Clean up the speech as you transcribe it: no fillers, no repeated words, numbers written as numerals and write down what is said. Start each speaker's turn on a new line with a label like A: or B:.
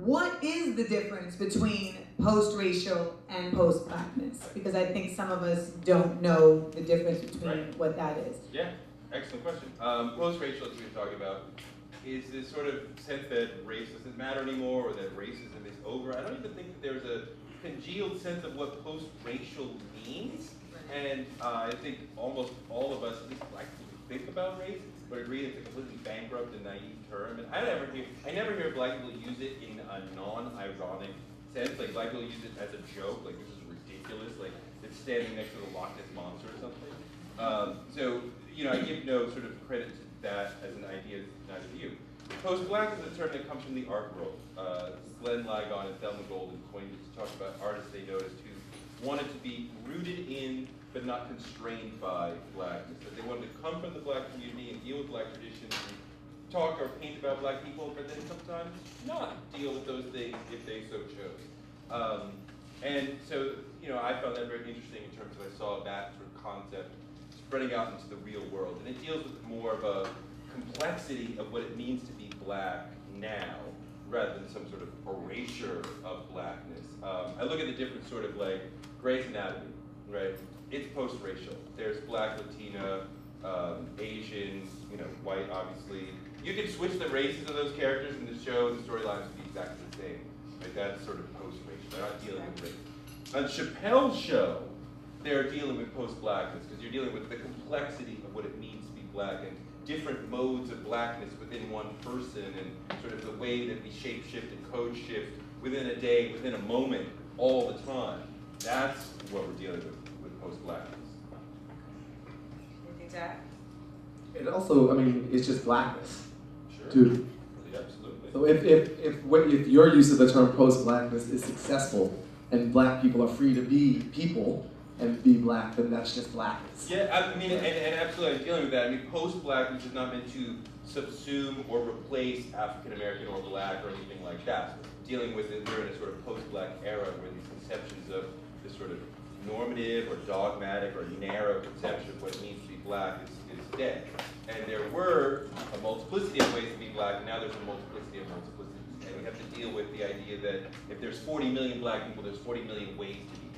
A: what is the difference between post-racial and post-blackness? Because I think some of us don't know the difference between what that is.
B: Yeah, excellent question. Post-racial, as we were talking about, is this sort of sense that race doesn't matter anymore, or that racism is over. I don't even think that there's a congealed sense of what post-racial means. And I think almost all of us, at least black people who think about race, would agree it's a completely bankrupt and naive term. And I never hear black people use it in a non-ironic sense. Like black people use it as a joke, like this is ridiculous, like it's standing next to the Loch Ness Monster or something. So, you know, I give no sort of credit to that as an idea, neither do you. Post-black is a term that comes from the art world. Glenn Ligon and Thelma Golden coined it to talk about artists they noticed who wanted to be rooted in but not constrained by blackness. That they wanted to come from the black community and deal with black traditions and talk or paint about black people, but then sometimes not deal with those things if they so chose. And so, you know, I found that very interesting in terms of I saw that sort of concept spreading out into the real world. And it deals with more of a complexity of what it means to be black now, rather than some sort of erasure of blackness. I look at the different sort of like Grey's Anatomy, right? It's post-racial. There's black, Latina, Asian, you know, white, obviously. You can switch the races of those characters in the show, and the storylines would be exactly the same. Right? That's sort of post-racial. They're not dealing with race. On Chappelle's show, they're dealing with post-blackness, because you're dealing with the complexity of what it means to be black, and different modes of blackness within one person, and sort of the way that we shape-shift and code-shift within a day, within a moment, all the time. That's what we're dealing with post-blackness.
A: Anything to add?
C: It also, I mean, it's just blackness.
B: Sure.
C: Too.
B: Absolutely.
C: So if your use of the term post-blackness is successful, and black people are free to be people and be black, then that's just blackness.
B: Yeah, I mean, and absolutely, I'm dealing with that. I mean, post-blackness is not meant to subsume or replace African-American or black or anything like that. Dealing with it, we're in a sort of post-black era where these conceptions of this sort of normative or dogmatic or narrow conception of what it means to be black is dead. And there were a multiplicity of ways to be black, and now there's a multiplicity of multiplicities. And we have to deal with the idea that if there's 40 million black people, there's 40 million ways to be